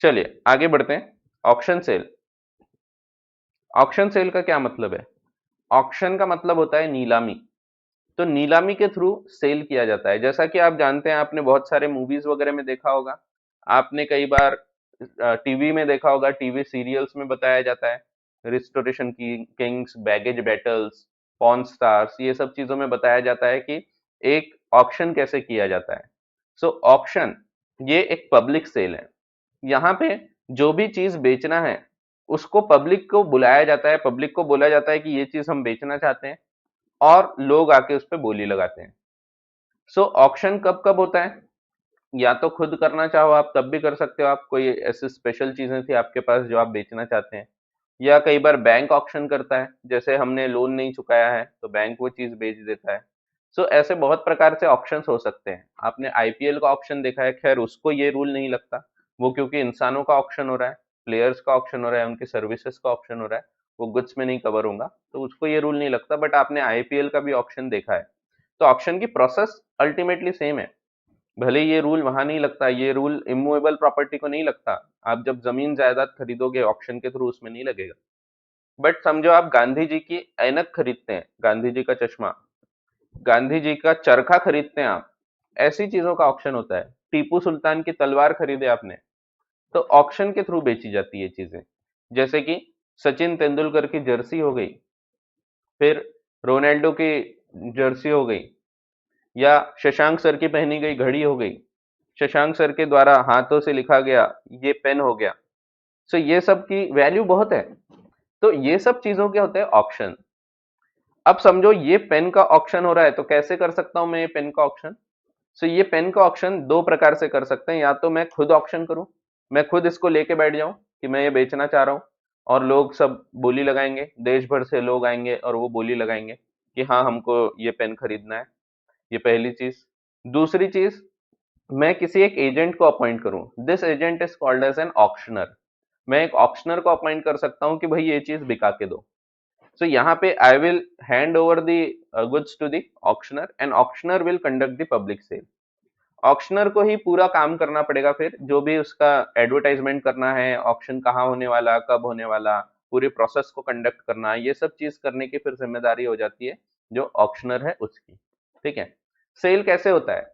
चलिए आगे बढ़ते हैं। Auction cell. ऑक्शन सेल का क्या मतलब है? ऑक्शन का मतलब होता है नीलामी। तो नीलामी के थ्रू सेल किया जाता है। जैसा कि आप जानते हैं, आपने बहुत सारे मूवीज वगैरह में देखा होगा, आपने कई बार टीवी में देखा होगा, टीवी सीरियल्स में बताया जाता है, रिस्टोरेशन की Kings, Baggage Battles, Pawn Stars, ये सब चीजों में बताया जाता है कि एक ऑक्शन कैसे किया जाता है। सो ऑक्शन ये एक पब्लिक सेल है। यहाँ पे जो भी चीज बेचना है उसको पब्लिक को बुलाया जाता है, पब्लिक को बोला जाता है कि ये चीज हम बेचना चाहते हैं, और लोग आके उस पर बोली लगाते हैं। सो ऑक्शन कब कब होता है? या तो खुद करना चाहो आप तब भी कर सकते हो, आप कोई ऐसी स्पेशल चीजें थी आपके पास जो आप बेचना चाहते हैं, या कई बार बैंक ऑक्शन करता है, जैसे हमने लोन नहीं चुकाया है तो बैंक वो चीज बेच देता है। सो ऐसे बहुत प्रकार से ऑप्शंस हो सकते हैं। आपने आईपीएल का ऑक्शन देखा है, खैर उसको ये रूल नहीं लगता, वो क्योंकि इंसानों का ऑक्शन हो रहा है, प्लेयर्स का ऑक्शन हो रहा है, उनकी सर्विसेज का ऑक्शन हो रहा है, वो गुड्स में नहीं कवर होगा, तो उसको ये रूल नहीं लगता। बट आपने आईपीएल का भी ऑक्शन देखा है, तो ऑक्शन की प्रोसेस अल्टीमेटली सेम है। भले ये रूल वहां नहीं लगता, ये रूल इमूवेबल प्रॉपर्टी को नहीं लगता। आप जब जमीन जायदाद खरीदोगे ऑक्शन के थ्रू, उसमें नहीं लगेगा। बट समझो आप गांधी जी की ऐनक खरीदते हैं, गांधी जी का चश्मा, गांधी जी का चरखा खरीदते हैं आप, ऐसी चीजों का ऑक्शन होता है। टीपू सुल्तान की तलवार खरीदे आपने, तो ऑक्शन के थ्रू बेची जाती है चीजें। जैसे कि सचिन तेंदुलकर की जर्सी हो गई, फिर रोनाल्डो की जर्सी हो गई, या शशांक सर की पहनी गई घड़ी हो गई, शशांक सर के द्वारा हाथों से लिखा गया ये पेन हो गया। सो ये सब की वैल्यू बहुत है। तो ये सब चीजों के होते हैं ऑक्शन। अब समझो ये पेन का ऑक्शन हो रहा है, तो कैसे कर सकता हूं मैं ये पेन का ऑक्शन? सो ये पेन का ऑक्शन दो प्रकार से कर सकते हैं। या तो मैं खुद ऑक्शन करूं, मैं खुद इसको लेके बैठ जाऊं कि मैं ये बेचना चाह रहा हूं, और लोग सब बोली लगाएंगे, देश भर से लोग आएंगे और वो बोली लगाएंगे कि हाँ हमको ये पेन खरीदना है। ये पहली चीज। दूसरी चीज, मैं किसी एक एजेंट को अपॉइंट करूं, this agent is called as an auctioneer. मैं एक ऑक्शनर को अपॉइंट कर सकता हूं कि भाई ये चीज बिका के दो। सो यहाँ पे I will hand over the goods to the auctioneer, and auctioneer will conduct the public sale. Auctioneer को ही पूरा काम करना पड़ेगा, फिर जो भी उसका एडवर्टाइजमेंट करना है, ऑक्शन कहाँ होने वाला, कब होने वाला, पूरे प्रोसेस को कंडक्ट करना, ये सब चीज करने की फिर जिम्मेदारी हो जाती है जो ऑक्शनर है उसकी। ठीक है। सेल कैसे होता है?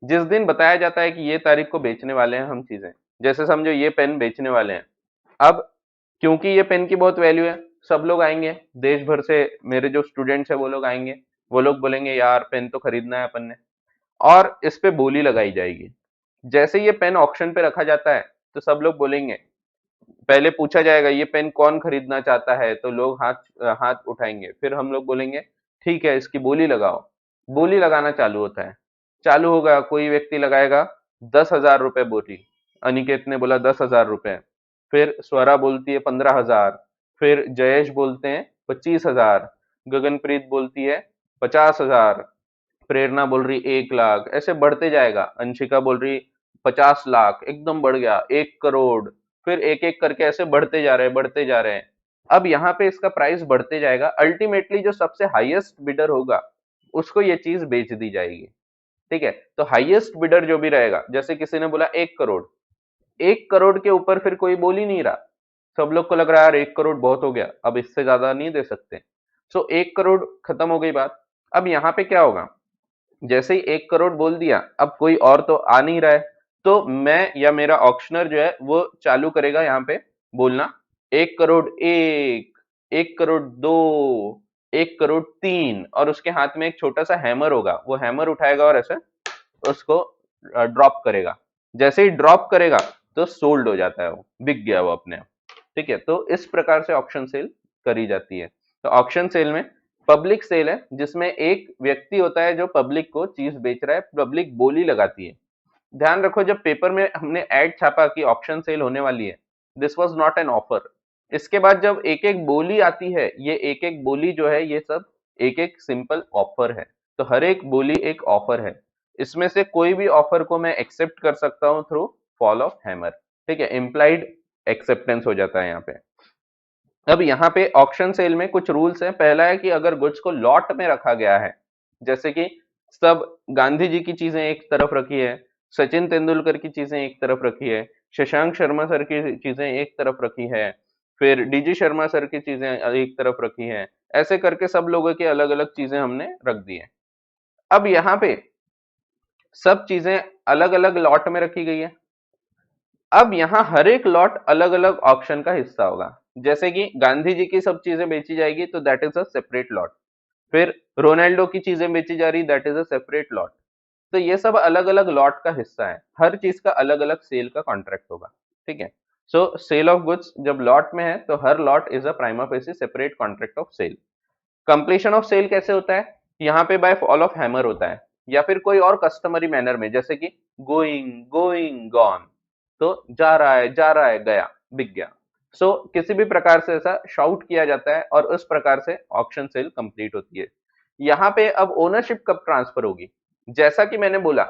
जिस दिन बताया जाता है कि ये तारीख को बेचने वाले हैं हम चीजें, जैसे समझो ये पेन बेचने वाले हैं। अब क्योंकि ये पेन की बहुत वैल्यू है, सब लोग आएंगे देश भर से, मेरे जो स्टूडेंट्स है वो लोग आएंगे, वो लोग बोलेंगे यार पेन तो खरीदना है अपन ने, और इस पे बोली लगाई जाएगी। जैसे ये पेन ऑक्शन पे रखा जाता है, तो सब लोग बोलेंगे, पहले पूछा जाएगा ये पेन कौन खरीदना चाहता है, तो लोग हाथ हाथ उठाएंगे, फिर हम लोग बोलेंगे ठीक है इसकी बोली लगाओ। बोली लगाना चालू होता है। चालू होगा, कोई व्यक्ति लगाएगा 10,000 रुपए बोली, अनिकेत ने बोला 10,000 रुपए, फिर स्वरा बोलती है 15,000, फिर जयेश बोलते हैं 25,000, गगनप्रीत बोलती है 50,000, प्रेरणा बोल रही 1 लाख, ऐसे बढ़ते जाएगा। अंशिका बोल रही 50 लाख, एकदम बढ़ गया 1 करोड़, फिर एक एक करके ऐसे बढ़ते जा रहे हैं, बढ़ते जा रहे हैं। अब यहाँ पे इसका प्राइस बढ़ते जाएगा, अल्टीमेटली जो सबसे हाईएस्ट बिडर होगा उसको ये चीज बेच दी जाएगी। ठीक है। तो हाईएस्ट बिडर जो भी रहेगा, जैसे किसी ने बोला 1 करोड़, 1 करोड़ के ऊपर फिर कोई बोल ही नहीं रहा। सब लोग को लग रहा है यार 1 करोड़ बहुत हो गया, अब इससे ज्यादा नहीं दे सकते। सो 1 करोड़ खत्म हो गई बात। अब यहाँ पे क्या होगा, जैसे ही 1 करोड़ बोल दिया, अब कोई और तो आ नहीं रहा है, तो मैं या मेरा ऑक्शनर जो है वो चालू करेगा यहाँ पे बोलना 1 करोड़ एक, 1 करोड़ 2, 1 करोड़ 3, और उसके हाथ में एक छोटा सा हैमर होगा, वो हैमर उठाएगा और ऐसे उसको ड्रॉप करेगा। जैसे ही ड्रॉप करेगा तो सोल्ड हो जाता है, वो बिक गया वो अपने आप। ठीक है। तो इस प्रकार से ऑक्शन सेल करी जाती है। तो ऑक्शन सेल में पब्लिक सेल है जिसमें एक व्यक्ति होता है जो पब्लिक को चीज बेच रहा है, पब्लिक बोली लगाती है। ध्यान रखो, जब पेपर में हमने एड छापा कि ऑक्शन सेल होने वाली है, this was not an offer. इसके बाद जब एक एक बोली आती है, ये एक एक बोली जो है ये सब एक एक सिंपल ऑफर है। तो हर एक बोली एक ऑफर है। इसमें से कोई भी ऑफर को मैं एक्सेप्ट कर सकता हूं थ्रू फॉल ऑफ हैमर। ठीक है, इम्प्लाइड एक्सेप्टेंस हो जाता है यहाँ पे। अब यहाँ पे ऑक्शन सेल में कुछ रूल्स हैं। पहला है कि अगर गुड्स को लॉट में रखा गया है, जैसे कि सब गांधी जी की चीजें एक तरफ रखी है, सचिन तेंदुलकर की चीजें एक तरफ रखी है, शशांक शर्मा सर की चीजें एक तरफ रखी है, फिर डीजी शर्मा सर की चीजें एक तरफ रखी है, ऐसे करके सब लोगों की अलग अलग चीजें हमने रख दी है। अब यहाँ पे सब चीजें अलग अलग लॉट में रखी गई है। अब यहाँ हर एक लॉट अलग अलग ऑक्शन का हिस्सा होगा। जैसे कि गांधी जी की सब चीजें बेची जाएगी तो that is a separate lot, फिर रोनाल्डो की चीजें बेची जा रही, that is a separate lot. तो ये सब अलग अलग लॉट का हिस्सा है, हर चीज का अलग अलग सेल का कॉन्ट्रैक्ट होगा। ठीक है, सो सेल ऑफ गुड्स जब लॉट में है तो हर lot is a prima facie separate contract of sale. Completion of sale कैसे होता है? यहाँ पे बाय फॉल ऑफ हैमर होता है, या फिर कोई और कस्टमरी मैनर में, जैसे कि गोइंग गोइंग गॉन, तो जा रहा है, गया, बिक गया। सो किसी भी प्रकार से ऐसा शाउट किया जाता है और उस प्रकार से ऑक्शन सेल कंप्लीट होती है। यहाँ पे अब ओनरशिप कब ट्रांसफर होगी? जैसा कि मैंने बोला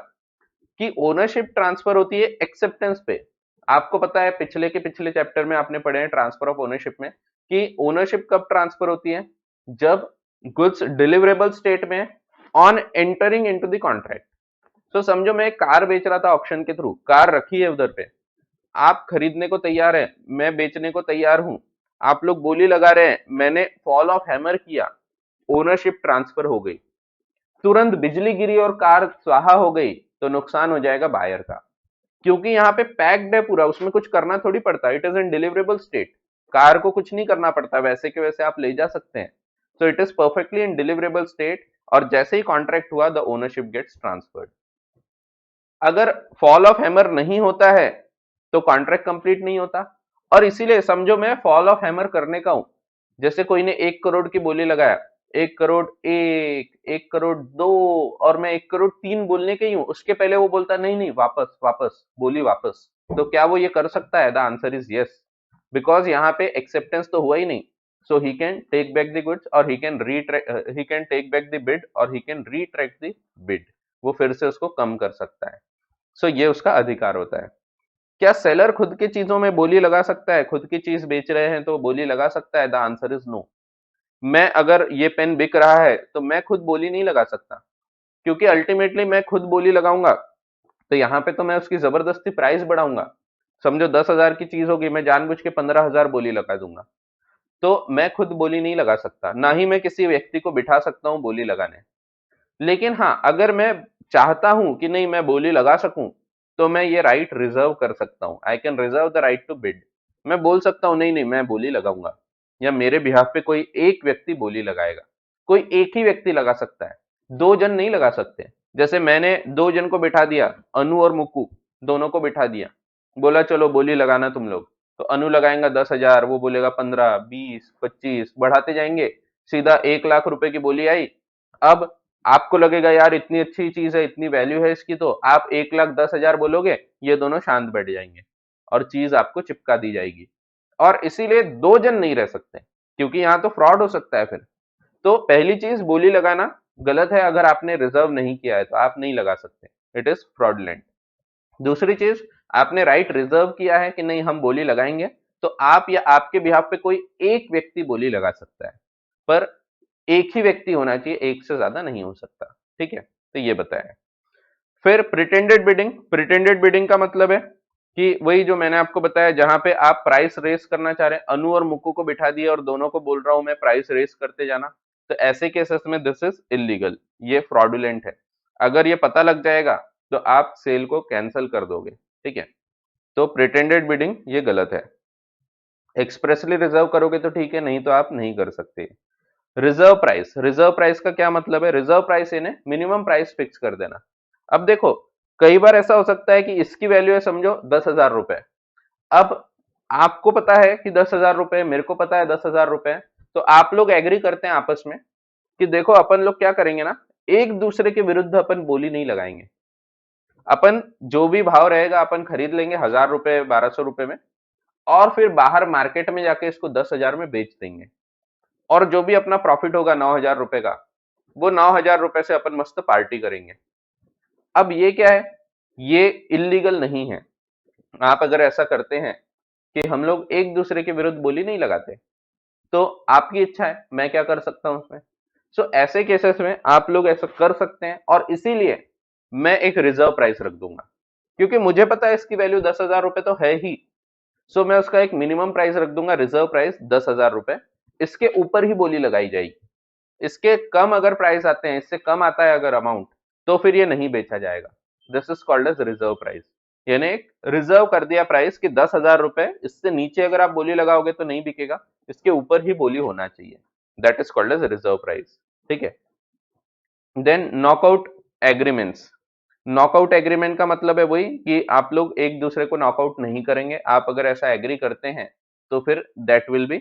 कि ओनरशिप ट्रांसफर होती है एक्सेप्टेंस पे। आपको पता है पिछले के पिछले चैप्टर में आपने पढ़े हैं ट्रांसफर ऑफ ओनरशिप में कि ओनरशिप कब ट्रांसफर होती है? जब गुड्स डिलीवरेबल स्टेट में on entering into the contract. तो समझो मैं एक कार बेच रहा था ऑक्शन के थ्रू, कार रखी है उधर पे, आप खरीदने को तैयार है, मैं बेचने को तैयार हूं, आप लोग बोली लगा रहे हैं, मैंने फॉल ऑफ हैमर किया, ओनरशिप ट्रांसफर हो गई, तुरंत बिजली गिरी और कार स्वाहा हो गई, तो नुकसान हो जाएगा बायर का, क्योंकि यहाँ पे पैक्ड है पूरा, उसमें कुछ करना थोड़ी पड़ता, it is in deliverable state. Car को कुछ नहीं करना पड़ता, वैसे के वैसे आप ले जा सकते हैं। So it is perfectly in deliverable state, और जैसे ही कॉन्ट्रैक्ट हुआ द ओनरशिप गेट्स ट्रांसफर्ड। अगर फॉल ऑफ हैमर नहीं होता है तो कॉन्ट्रैक्ट कंप्लीट नहीं होता। और इसीलिए समझो मैं फॉल ऑफ हैमर करने का हूं, जैसे कोई ने 1 करोड़ की बोली लगाया, 1 करोड़ एक, 1 करोड़ 2, और मैं 1 करोड़ 3 बोलने के ही हूं, उसके पहले वो बोलता नहीं नहीं वापस वापस बोली वापस, तो क्या वो ये कर सकता है? The answer is yes, because यहाँ पे एक्सेप्टेंस तो हुआ ही नहीं। So he can take back the goods और he can take back the bid और he can retract the bid, वो फिर से उसको कम कर सकता है। सो ये उसका अधिकार होता है। क्या सेलर खुद की चीजों में बोली लगा सकता है? खुद की चीज बेच रहे हैं तो बोली लगा सकता है? The answer is no. मैं अगर ये पेन बिक रहा है तो मैं खुद बोली नहीं लगा सकता, क्योंकि अल्टीमेटली मैं खुद बोली लगाऊंगा तो यहाँ पे तो मैं उसकी जबरदस्ती प्राइस बढ़ाऊंगा। समझो 10,000 की चीज होगी, मैं जानबूझ के 15,000 बोली लगा दूंगा, तो मैं खुद बोली नहीं लगा सकता, ना ही मैं किसी व्यक्ति को बिठा सकता हूँ बोली लगाने। लेकिन हाँ, अगर मैं चाहता हूं कि नहीं मैं बोली लगा सकूं, तो मैं ये राइट रिजर्व कर सकता हूं, I can reserve the right to bid. मैं बोल सकता हूं नहीं नहीं मैं बोली लगाऊंगा, या मेरे बिहाफ पे कोई एक व्यक्ति बोली लगाएगा। कोई एक ही व्यक्ति लगा सकता है, 2 जन नहीं लगा सकते। जैसे मैंने 2 जन को बिठा दिया, अनु और मुक्कू, दोनों को बिठा दिया, बोला चलो बोली लगाना तुम लोग, तो अनु लगाएगा 10,000, वो बोलेगा 15, 20, 25, बढ़ाते जाएंगे, सीधा 1 लाख रुपए की बोली आई। अब आपको लगेगा यार इतनी अच्छी चीज है, इतनी वैल्यू है इसकी, तो आप 1,10,000 बोलोगे, ये दोनों शांत बैठ जाएंगे और चीज आपको चिपका दी जाएगी। और इसीलिए 2 जन नहीं रह सकते, क्योंकि यहाँ तो फ्रॉड हो सकता है फिर। तो पहली चीज बोली लगाना गलत है, अगर आपने रिजर्व नहीं किया है तो आप नहीं लगा सकते, इट इज फ्रॉडलेंट। दूसरी चीज, आपने राइट रिजर्व किया है कि नहीं हम बोली लगाएंगे, तो आप या आपके बिहाफ पे कोई एक व्यक्ति बोली लगा सकता है, पर एक ही व्यक्ति होना चाहिए, एक से ज्यादा नहीं हो सकता। ठीक है, तो ये बताया। फिर प्रिटेंडेड बिडिंग, प्रिटेंडेड बिडिंग का मतलब है कि वही जो मैंने आपको बताया, जहां पे आप प्राइस रेस करना चाह रहे हैं, अनु और मुक्कू को बिठा दिया और दोनों को बोल रहा हूं मैं प्राइस रेस करते जाना, तो ऐसे केसेस में दिस इज इलीगल, ये फ्रॉडुलेंट है। अगर ये पता लग जाएगा तो आप सेल को कैंसिल कर दोगे। ठीक है, तो प्रिटेंडेड बिडिंग ये गलत है। एक्सप्रेसली रिजर्व करोगे तो ठीक है, नहीं तो आप नहीं कर सकते। रिजर्व प्राइस, रिजर्व प्राइस का क्या मतलब है? रिजर्व प्राइस इन्हें मिनिमम प्राइस फिक्स कर देना। अब देखो, कई बार ऐसा हो सकता है कि इसकी वैल्यू है समझो 10,000 रुपए। अब आपको पता है कि 10,000 रुपए, मेरे को पता है 10,000 रुपए, तो आप लोग एग्री करते हैं आपस में कि देखो अपन लोग क्या करेंगे ना, एक दूसरे के विरुद्ध अपन बोली नहीं लगाएंगे। अपन जो भी भाव रहेगा अपन खरीद लेंगे 1,000 रुपए, 1,200 रुपए में, और फिर बाहर मार्केट में जाके इसको 10,000 में बेच देंगे, और जो भी अपना प्रॉफिट होगा 9,000 रुपए का, वो 9,000 रुपए से अपन मस्त पार्टी करेंगे। अब ये क्या है? ये इलीगल नहीं है। आप अगर ऐसा करते हैं कि हम लोग एक दूसरे के विरुद्ध बोली नहीं लगाते, तो आपकी इच्छा है, मैं क्या कर सकता हूं उसमें। सो ऐसे केसेस में आप लोग ऐसा कर सकते हैं, और इसीलिए मैं एक रिजर्व प्राइस रख दूंगा। क्योंकि मुझे पता है इसकी वैल्यू 10,000 रुपए तो है ही। सो मैं उसका एक मिनिमम प्राइस रख दूंगा, रिजर्व प्राइस 10,000 रुपए। इसके ऊपर ही बोली लगाई जाएगी। इसके कम अगर प्राइस आते हैं, इससे कम आता है अगर अमाउंट, तो फिर ये नहीं बेचा जाएगा। This is called as reserve price. यानी एक रिजर्व कर दिया प्राइस कि 10,000 रुपए, इससे नीचे अगर आप बोली लगाओगे तो नहीं बिकेगा, इसके ऊपर ही बोली होना चाहिए। That is called as reserve price. ठीक है। Then knockout agreements. Knockout agreement का मतलब है वही कि आप लोग एक दूसरे को नॉकआउट नहीं करेंगे। आप अगर ऐसा एग्री करते हैं तो फिर दैट विल बी,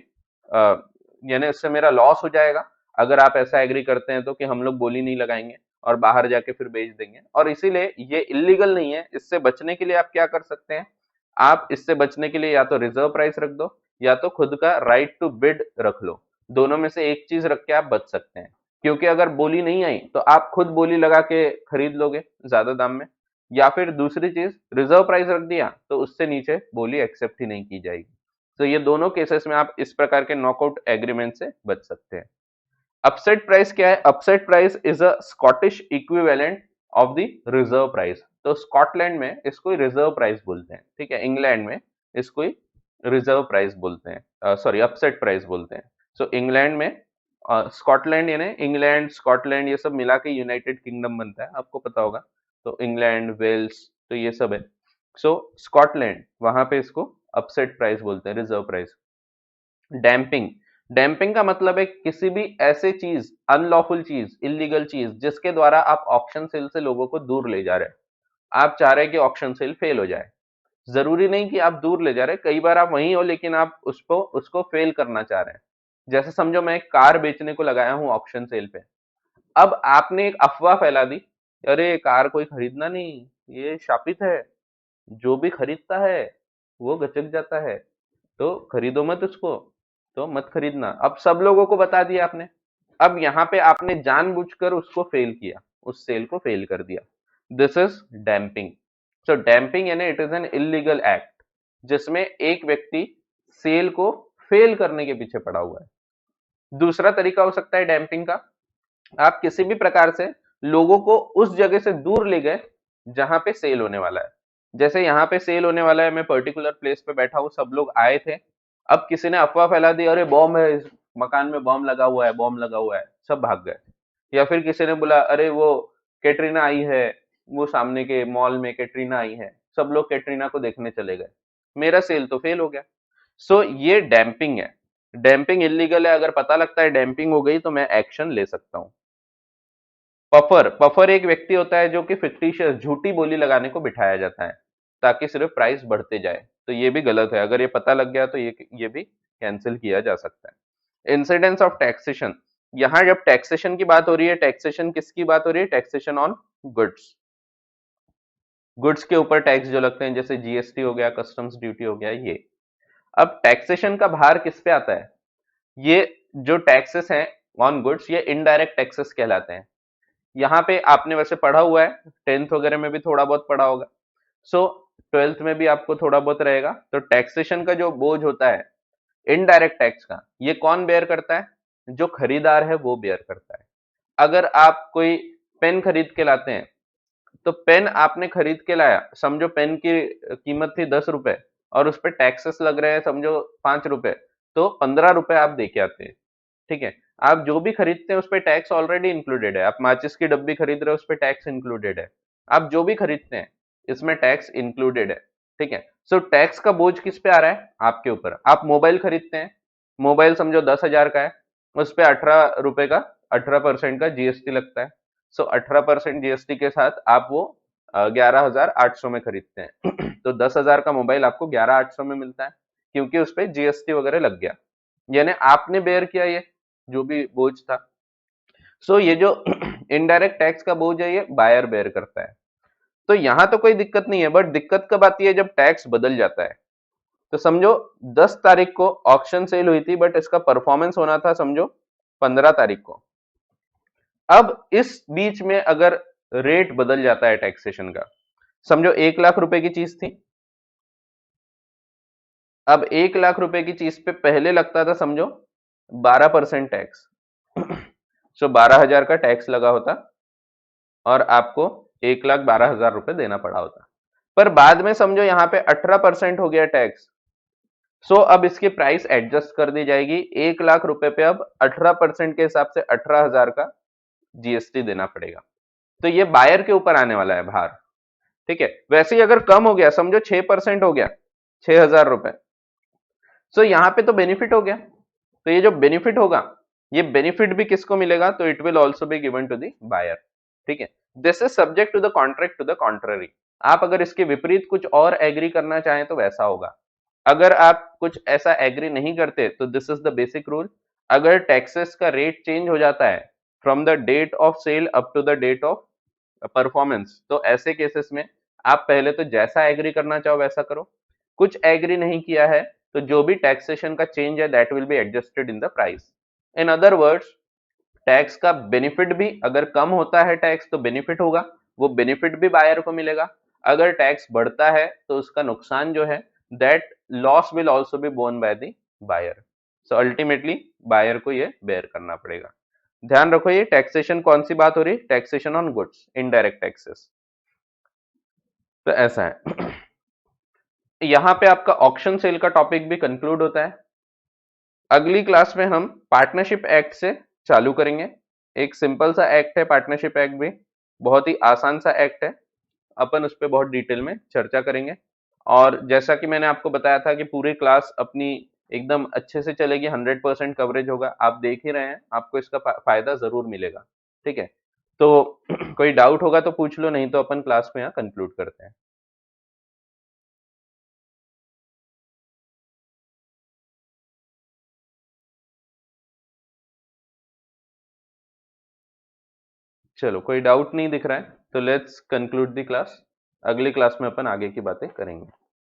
यानी इससे मेरा लॉस हो जाएगा अगर आप ऐसा एग्री करते हैं तो, कि हम लोग बोली नहीं लगाएंगे और बाहर जाके फिर बेच देंगे। और इसीलिए ये इलीगल नहीं है। इससे बचने के लिए आप क्या कर सकते हैं, आप इससे बचने के लिए या तो रिजर्व प्राइस रख दो या तो खुद का राइट टू बिड रख लो। दोनों में से एक चीज रख के आप बच सकते हैं। क्योंकि अगर बोली नहीं आई तो आप खुद बोली लगा के खरीद लोगे ज्यादा दाम में, या फिर दूसरी चीज रिजर्व प्राइस रख दिया तो उससे नीचे बोली एक्सेप्ट ही नहीं की जाएगी। तो ये दोनों केसेस में आप इस प्रकार के नॉकआउट एग्रीमेंट से बच सकते हैं। अपसेट प्राइस क्या है? Upset price is a Scottish equivalent of the reserve price. तो स्कॉटलैंड में इसको रिजर्व प्राइस बोलते हैं, ठीक है। इंग्लैंड में इसको रिजर्व प्राइस बोलते हैं, सॉरी अपसेट प्राइस बोलते हैं। सो इंग्लैंड में, स्कॉटलैंड यानी इंग्लैंड स्कॉटलैंड ये सब मिला के यूनाइटेड किंगडम बनता है, आपको पता होगा। तो इंग्लैंड, वेल्स, तो ये सब है। सो स्कॉटलैंड, वहां पे इसको अपसेट प्राइस बोलते हैं, रिजर्व प्राइस। डैम्पिंग। डैम्पिंग का मतलब है किसी भी ऐसे चीज, अनलॉफुल चीज, इलीगल चीज जिसके द्वारा आप ऑक्शन सेल से लोगों को दूर ले जा रहे हैं। आप चाह रहे हैं कि ऑक्शन सेल फेल हो जाए। जरूरी नहीं कि आप दूर ले जा रहे हैं, कई बार आप वहीं हो लेकिन आप उसको फेल करना चाह रहे हैं। जैसे समझो मैं एक कार बेचने को लगाया हूं ऑक्शन सेल पे। अब आपने एक अफवाह फैला दी, अरे कार कोई खरीदना नहीं, ये शापित है, जो भी खरीदता है वो गचक जाता है, तो खरीदो मत उसको, तो मत खरीदना। अब सब लोगों को बता दिया आपने। अब यहाँ पे आपने जानबूझकर उसको फेल किया, उस सेल को फेल कर दिया। This is dumping. So dumping यानी it is an illegal act जिसमें एक व्यक्ति सेल को फेल करने के पीछे पड़ा हुआ है। दूसरा तरीका हो सकता है डैम्पिंग का, आप किसी भी प्रकार से लोगों को उस जगह से दूर ले गए जहां पे सेल होने वाला है। जैसे यहाँ पे सेल होने वाला है, मैं पर्टिकुलर प्लेस पे बैठा हूँ, सब लोग आए थे। अब किसी ने अफवाह फैला दी, अरे बॉम्ब है, इस मकान में बॉम्ब लगा हुआ है, बॉम्ब लगा हुआ है, सब भाग गए। या फिर किसी ने बोला, अरे वो कैटरीना आई है, वो सामने के मॉल में कैटरीना आई है, सब लोग कैटरीना को देखने चले गए, मेरा सेल तो फेल हो गया। सो ये डैम्पिंग है। डैम्पिंग इलीगल है। अगर पता लगता है डैम्पिंग हो गई तो मैं एक्शन ले सकता हूँ। पफर। पफर एक व्यक्ति होता है जो कि फिक्टिशियस, झूठी बोली लगाने को बिठाया जाता है ताकि सिर्फ प्राइस बढ़ते जाए। तो ये भी गलत है। अगर ये पता लग गया तो ये भी कैंसिल किया जा सकता है। Incidence of taxation. यहाँ जब टैक्सेशन की बात हो रही है, टैक्सेशन किसकी बात हो रही है? Taxation on goods. गुड्स के ऊपर टैक्स जो लगते हैं, जैसे जीएसटी हो गया, कस्टम्स ड्यूटी हो गया, ये। अब टैक्सेशन का भार किस पे आता है? ये जो टैक्सेस हैं ऑन गुड्स, ये इनडायरेक्ट टैक्सेस कहलाते हैं। यहाँ पे आपने वैसे पढ़ा हुआ है, 10th वगैरह में भी थोड़ा बहुत पढ़ा होगा। सो 12th में भी आपको थोड़ा बहुत रहेगा। तो टैक्सेशन का जो बोझ होता है इनडायरेक्ट टैक्स का, ये कौन बेयर करता है? जो खरीदार है वो बेयर करता है। अगर आप कोई पेन खरीद के लाते हैं, तो पेन आपने खरीद के लाया, समझो पेन की कीमत थी 10 रुपए और उस पर टैक्सेस लग रहे हैं समझो 5 रुपए, तो 15 रुपए आप दे के आते हैं। ठीक है। आप जो भी खरीदते हैं उस पर टैक्स ऑलरेडी इंक्लूडेड है। आप माचिस की डब्बी खरीद रहे हो, उस पर टैक्स इंक्लूडेड है। आप जो भी खरीदते हैं इसमें टैक्स इंक्लूडेड है। ठीक है। सो टैक्स का बोझ किस पे आ रहा है? आपके ऊपर। आप मोबाइल खरीदते हैं, मोबाइल समझो 10,000 का है, उस पर 18 रुपए का, 18% का जीएसटी लगता है। सो 18% जीएसटी के साथ आप वो 11,800 में खरीदते हैं। तो 10,000 का मोबाइल आपको 11,800 में मिलता है, क्योंकि उस पर जीएसटी वगैरह लग गया। यानी आपने बेयर किया ये जो भी बोझ था। सो ये जो इनडायरेक्ट टैक्स का बोझ है, ये बायर बेयर करता है। तो यहां तो कोई दिक्कत नहीं है, बट दिक्कत कब आती है? जब टैक्स बदल जाता है। तो समझो 10 तारीख को ऑक्शन सेल हुई थी, बट इसका परफॉर्मेंस होना था समझो 15 तारीख को। अब इस बीच में अगर रेट बदल जाता है टैक्सेशन का, समझो 1 लाख रुपए की चीज थी, अब 1 लाख रुपए की चीज पे पहले लगता था समझो 12% टैक्स। सो 12,000 का टैक्स लगा होता और आपको 1,12,000 रुपए देना पड़ा होता। पर बाद में समझो यहाँ पे 18% हो गया टैक्स। सो अब इसकी प्राइस एडजस्ट कर दी जाएगी, 1 लाख रुपए पे अब 18% के हिसाब से 18,000 का जीएसटी देना पड़ेगा। तो ये बायर के ऊपर आने वाला है भार, ठीक है। वैसे ही अगर कम हो गया, समझो 6% हो गया, 6,000 रुपए, सो यहाँ पे तो बेनिफिट हो गया। तो ये जो बेनिफिट होगा, ये बेनिफिट भी किसको मिलेगा, तो it will also be given to the buyer, ठीक है। This is subject to the contract to the contrary. आप अगर इसके विपरीत कुछ और एग्री करना चाहें तो वैसा होगा। अगर आप कुछ ऐसा एग्री नहीं करते तो this is the basic rule. अगर टैक्सेस का रेट चेंज हो जाता है from the date of sale up to the date of performance, तो ऐसे केसेस में आप पहले तो जैसा एग्री करना चाहो वैसा करो। कुछ एग्री नहीं किया है तो जो भी टैक्सेशन का चेंज है that will be adjusted in the price. In other words, tax का बेनिफिट भी, अगर कम होता है टैक्स तो बेनिफिट होगा, वो बेनिफिट भी बायर को मिलेगा। अगर टैक्स बढ़ता है तो उसका नुकसान जो है, that loss will also be borne by the buyer. So ultimately buyer को ये बेयर करना पड़ेगा। ध्यान रखो, ये टैक्सेशन कौन सी बात हो रही है, taxation on goods, indirect taxes. तो ऐसा है। यहां पे आपका ऑक्शन सेल का टॉपिक भी कंक्लूड होता है। अगली क्लास में हम पार्टनरशिप एक्ट से चालू करेंगे। एक सिंपल सा एक्ट है पार्टनरशिप एक्ट भी, बहुत ही आसान सा एक्ट है। अपन उस पर बहुत डिटेल में चर्चा करेंगे। और जैसा कि मैंने आपको बताया था कि पूरी क्लास अपनी एकदम अच्छे से चलेगी, 100% कवरेज होगा। आप देख ही रहे हैं, आपको इसका फायदा जरूर मिलेगा, ठीक है। तो कोई डाउट होगा तो पूछ लो, नहीं तो अपन क्लास में यहाँ कंक्लूड करते हैं। चलो, कोई डाउट नहीं दिख रहा है तो लेट्स कंक्लूड द क्लास। अगली क्लास में अपन आगे की बातें करेंगे।